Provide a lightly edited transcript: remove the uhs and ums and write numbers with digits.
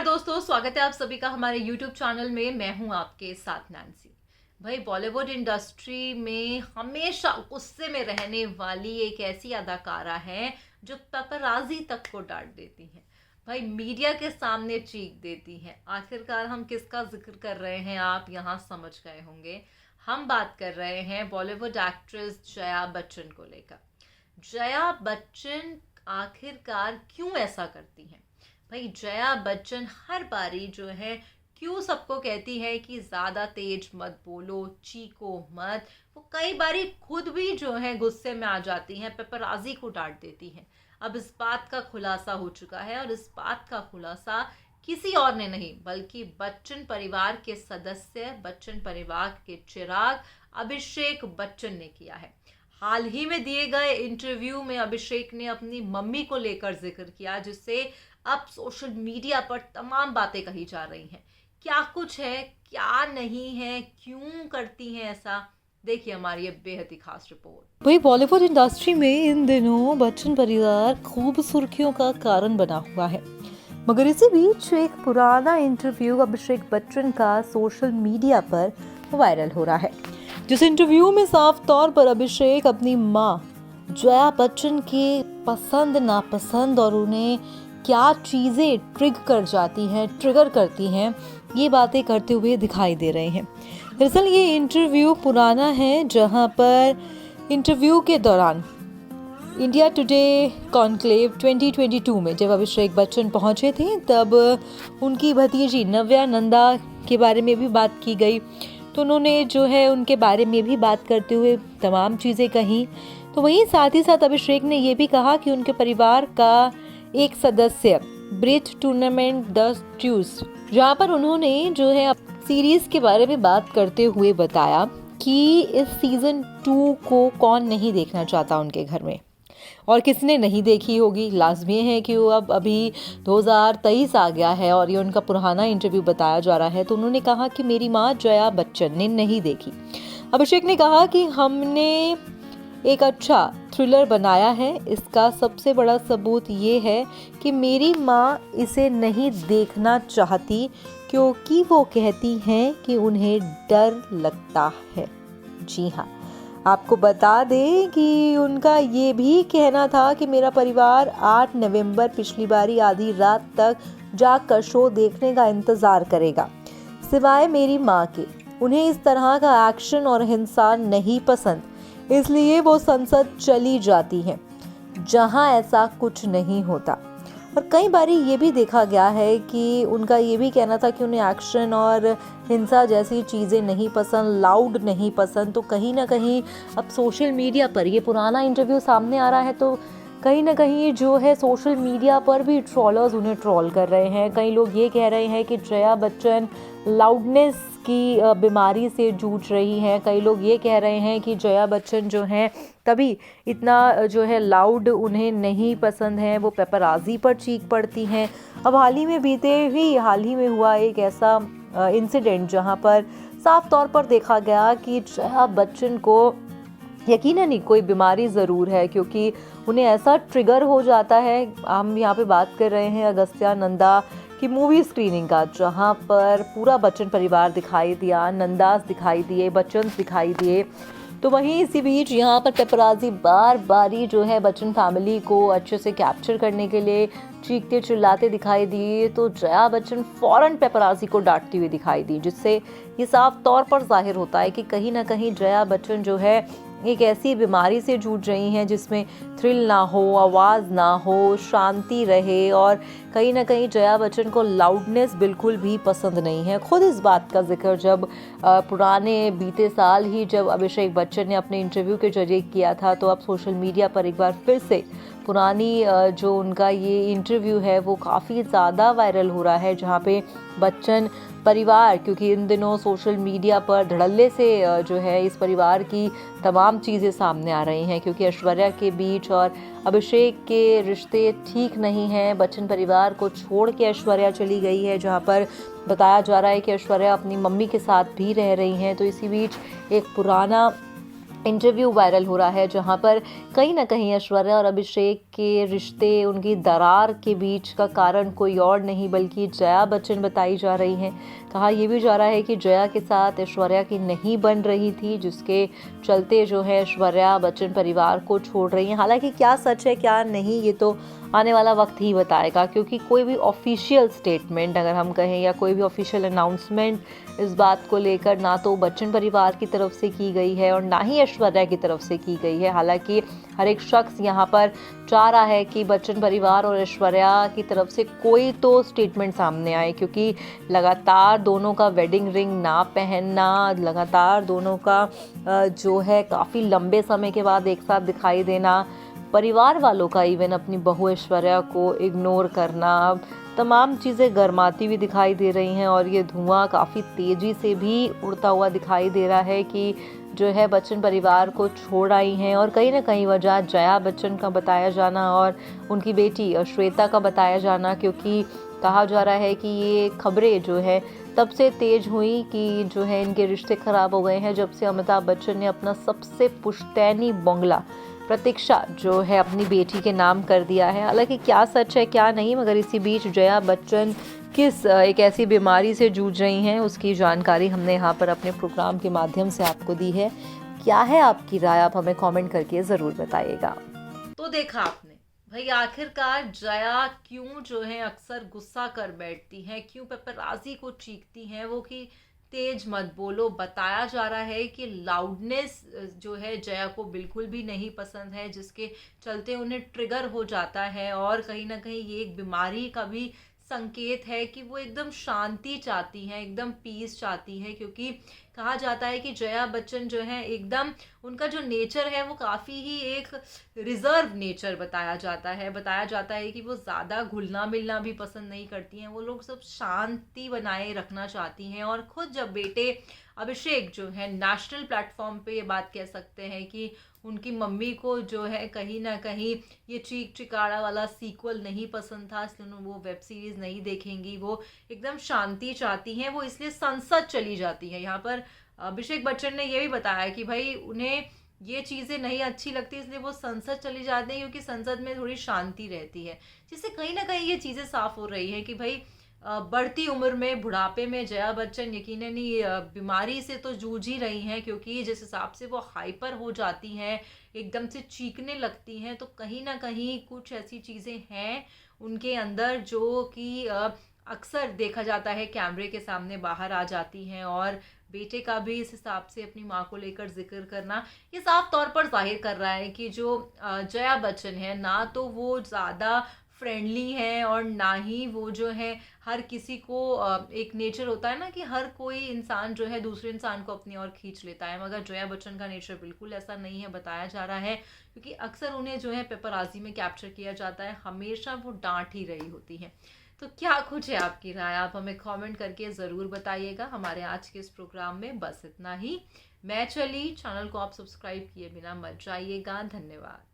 नमस्कार दोस्तों, स्वागत है आप सभी का हमारे YouTube चैनल में। मैं हूं आपके साथ नैन्सी। भाई, बॉलीवुड इंडस्ट्री में हमेशा गुस्से में रहने वाली एक ऐसी अदाकारा है जो पेपराजी तक को डांट देती हैं। भाई, मीडिया के सामने चीख देती हैं। आखिरकार हम किसका जिक्र कर रहे हैं, आप यहाँ समझ गए होंगे। हम बात कर रहे हैं बॉलीवुड एक्ट्रेस जया बच्चन को लेकर। जया बच्चन आखिरकार क्यों ऐसा करती हैं? भाई, जया बच्चन हर बारी जो है क्यों सबको कहती है कि ज़्यादा तेज मत बोलो, चीखो मत। वो कई बारी खुद भी जो है गुस्से में आ जाती हैं, पेपराजी को डांट देती हैं। अब इस बात का खुलासा हो चुका है और इस बात का खुलासा किसी और ने नहीं बल्कि बच्चन परिवार के सदस्य, बच्चन परिवार के चिराग अभिषेक बच्चन ने किया है। हाल ही में दिए गए इंटरव्यू में अभिषेक ने अपनी मम्मी को लेकर जिक्र किया, जिससे अब सोशल मीडिया पर तमाम बातें कही जा रही हैं। क्या कुछ है, क्या नहीं है, क्यों करती हैं ऐसा, देखिए हमारी ये बेहद ही खास रिपोर्ट। वही बॉलीवुड इंडस्ट्री में इन दिनों बच्चन परिवार खूब सुर्खियों का कारण बना हुआ है। मगर इसी बीच एक पुराना इंटरव्यू अभिषेक बच्चन का सोशल मीडिया पर वायरल हो रहा है, जिस इंटरव्यू में साफ तौर पर अभिषेक अपनी मां जया बच्चन के पसंद नापसंद और उन्हें क्या चीजें ट्रिगर करती हैं, ये बातें करते हुए दिखाई दे रहे हैं। दरअसल ये इंटरव्यू पुराना है, जहां पर इंटरव्यू के दौरान इंडिया टुडे कॉन्क्लेव 2022 में जब अभिषेक बच्चन पहुंचे थे, तब उनकी भतीजी नव्या नंदा के बारे में भी बात की गई। तो उन्होंने जो है उनके बारे में भी बात करते हुए तमाम चीज़ें कही। तो वहीं साथ ही साथ अभिषेक ने ये भी कहा कि उनके परिवार का एक सदस्य ब्रिज टूर्नामेंट द ट्यूज, जहाँ पर उन्होंने जो है सीरीज के बारे में बात करते हुए बताया कि इस सीजन 2 को कौन नहीं देखना चाहता उनके घर में, और किसने नहीं देखी होगी। लाजमी है कि वो अब अभी 2023 आ गया है और ये उनका पुराना इंटरव्यू बताया जा रहा है। तो उन्होंने कहा कि मेरी माँ जया बच्चन ने नहीं देखी। अभिषेक ने कहा कि हमने एक अच्छा थ्रिलर बनाया है, इसका सबसे बड़ा सबूत ये है कि मेरी माँ इसे नहीं देखना चाहती क्योंकि वो कहती हैं कि उन्हें डर लगता है। जी हाँ, आपको बता दें कि उनका ये भी कहना था कि मेरा परिवार 8 नवंबर पिछली बारी आधी रात तक जाकर शो देखने का इंतज़ार करेगा। सिवाय मेरी माँ के उन्हें इस तरह का एक्शन और हिंसा नहीं पसंद, इसलिए वो संसद चली जाती हैं जहां ऐसा कुछ नहीं होता। और कई बारी ये भी देखा गया है कि उनका ये भी कहना था कि उन्हें एक्शन और हिंसा जैसी चीज़ें नहीं पसंद, लाउड नहीं पसंद। तो कहीं ना कहीं अब सोशल मीडिया पर ये पुराना इंटरव्यू सामने आ रहा है, तो कहीं ना कहीं जो है सोशल मीडिया पर भी ट्रोलर्स उन्हें ट्रोल कर रहे हैं। कई लोग ये कह रहे हैं कि जया बच्चन लाउडनेस की बीमारी से जूझ रही हैं। कई लोग ये कह रहे हैं कि जया बच्चन जो हैं तभी इतना जो है लाउड उन्हें नहीं पसंद है, वो पेपराजी पर चीख पड़ती हैं। अब हाल ही में हुआ एक ऐसा इंसिडेंट जहां पर साफ तौर पर देखा गया कि जया बच्चन को यकीनन ही कोई बीमारी ज़रूर है, क्योंकि उन्हें ऐसा ट्रिगर हो जाता है। हम यहाँ पे बात कर रहे हैं अगस्त्या नंदा की मूवी स्क्रीनिंग का, जहाँ पर पूरा बच्चन परिवार दिखाई दिया, नंदास दिखाई दिए, बच्चन्स दिखाई दिए। तो वहीं इसी बीच यहाँ पर पेपराजी बार बारी जो है बच्चन फैमिली को अच्छे से कैप्चर करने के लिए चीखते चिल्लाते दिखाई दिए। तो जया बच्चन फौरन पेपराजी को डांटती हुई दिखाई दी, जिससे ये साफ तौर पर जाहिर होता है कि कहीं ना कहीं जया बच्चन जो है एक ऐसी बीमारी से जूझ रही हैं जिसमें थ्रिल ना हो, आवाज़ ना हो, शांति रहे। और कहीं ना कहीं जया बच्चन को लाउडनेस बिल्कुल भी पसंद नहीं है। खुद इस बात का जिक्र जब पुराने बीते साल ही जब अभिषेक बच्चन ने अपने इंटरव्यू के जरिए किया था, तो अब सोशल मीडिया पर एक बार फिर से पुरानी जो उनका ये इंटरव्यू है वो काफ़ी ज़्यादा वायरल हो रहा है, जहाँ पे बच्चन परिवार, क्योंकि इन दिनों सोशल मीडिया पर धड़ल्ले से जो है इस परिवार की तमाम चीज़ें सामने आ रही हैं, क्योंकि ऐश्वर्या के बीच और अभिषेक के रिश्ते ठीक नहीं हैं। बच्चन परिवार को छोड़ के ऐश्वर्या चली गई है, जहां पर बताया जा रहा है कि ऐश्वर्या अपनी मम्मी के साथ भी रह रही हैं। तो इसी बीच एक पुराना इंटरव्यू वायरल हो रहा है, जहां पर कहीं ना कहीं ऐश्वर्या और अभिषेक के रिश्ते, उनकी दरार के बीच का कारण कोई और नहीं बल्कि जया बच्चन बताई जा रही हैं। कहा यह भी जा रहा है कि जया के साथ ऐश्वर्या की नहीं बन रही थी, जिसके चलते जो है ऐश्वर्या बच्चन परिवार को छोड़ रही हैं। हालांकि क्या सच है क्या नहीं, ये तो आने वाला वक्त ही बताएगा, क्योंकि कोई भी ऑफिशियल स्टेटमेंट अगर हम कहें या कोई भी ऑफिशियल अनाउंसमेंट इस बात को लेकर ना तो बच्चन परिवार की तरफ से की गई है और ना ही ऐश्वर्या की तरफ से की गई है। हालांकि हर एक शख्स यहाँ पर चाह रहा है कि बच्चन परिवार और ऐश्वर्या की तरफ से कोई तो स्टेटमेंट सामने आए, क्योंकि लगातार दोनों का वेडिंग रिंग ना पहनना, लगातार दोनों का जो है काफ़ी लंबे समय के बाद एक साथ दिखाई देना, परिवार वालों का इवन अपनी बहू ऐश्वर्या को इग्नोर करना, तमाम चीज़ें गर्माती हुई दिखाई दे रही हैं। और ये धुआं काफ़ी तेज़ी से भी उड़ता हुआ दिखाई दे रहा है कि जो है बच्चन परिवार को छोड़ आई हैं। और कहीं ना कहीं वजह जया बच्चन का बताया जाना और उनकी बेटी श्वेता का बताया जाना, क्योंकि कहा जा रहा है कि ये खबरें जो है तब से तेज हुई कि जो है इनके रिश्ते ख़राब हो गए हैं जब से अमिताभ बच्चन ने अपना सबसे पुश्तैनी बंगला प्रतीक्षा जो है अपनी बेटी के नाम कर दिया है। हालांकि क्या सच है क्या नहीं, मगर इसी बीच जया बच्चन किस एक ऐसी बीमारी से जूझ रही हैं उसकी जानकारी हमने यहाँ पर अपने प्रोग्राम के माध्यम से आपको दी है। क्या है आपकी राय, आप हमें कमेंट करके ज़रूर बताइएगा। तो देखा आपने भाई, आखिरकार जया क्यों जो है अक्सर गुस्सा कर बैठती हैं, क्यों पेपराजी को चीखती हैं वो कि तेज मत बोलो। बताया जा रहा है कि लाउडनेस जो है जया को बिल्कुल भी नहीं पसंद है, जिसके चलते उन्हें ट्रिगर हो जाता है। और कहीं ना कहीं ये एक बीमारी का भी संकेत है कि वो एकदम शांति चाहती हैं, एकदम पीस चाहती हैं, क्योंकि कहा जाता है कि जया बच्चन जो है एकदम उनका जो नेचर है वो काफ़ी ही एक रिजर्व नेचर बताया जाता है कि वो ज़्यादा घुलना मिलना भी पसंद नहीं करती हैं, वो लोग सब शांति बनाए रखना चाहती हैं। और खुद जब बेटे अभिषेक जो है नेशनल प्लेटफॉर्म पे ये बात कह सकते हैं कि उनकी मम्मी को जो है कहीं ना कहीं ये चीख चिकाड़ा वाला सीक्वल नहीं पसंद था, इसलिए वो वेब सीरीज़ नहीं देखेंगी, वो एकदम शांति चाहती हैं, वो इसलिए संसद चली जाती है। यहाँ पर अभिषेक बच्चन ने ये भी बताया कि भाई उन्हें ये चीज़ें नहीं अच्छी लगती, इसलिए वो संसद चली जाते हैं क्योंकि संसद में थोड़ी शांति रहती है, जिससे कहीं ना कहीं ये चीज़ें साफ हो रही हैं कि भाई बढ़ती उम्र में, बुढ़ापे में जया बच्चन यकीनन ही बीमारी से तो जूझ ही रही हैं, क्योंकि जिस हिसाब से वो हाइपर हो जाती हैं, एकदम से चीखने लगती हैं, तो कहीं ना कहीं कुछ ऐसी चीज़ें हैं उनके अंदर जो कि अक्सर देखा जाता है कैमरे के सामने बाहर आ जाती हैं। और बेटे का भी इस हिसाब से अपनी माँ को लेकर जिक्र करना ये साफ तौर पर जाहिर कर रहा है कि जो जया बच्चन है ना तो वो ज़्यादा फ्रेंडली है और ना ही वो जो है हर किसी को एक नेचर होता है ना कि हर कोई इंसान जो है दूसरे इंसान को अपनी ओर खींच लेता है, मगर जया बच्चन का नेचर बिल्कुल ऐसा नहीं है बताया जा रहा है, क्योंकि अक्सर उन्हें जो है पेपराजी में कैप्चर किया जाता है, हमेशा वो डांट ही रही होती हैं। तो क्या कुछ है आपकी राय, आप हमें कमेंट करके ज़रूर बताइएगा। हमारे आज के इस प्रोग्राम में बस इतना ही। मैं चली, चैनल को आप सब्सक्राइब किए बिना मत जाइएगा। धन्यवाद।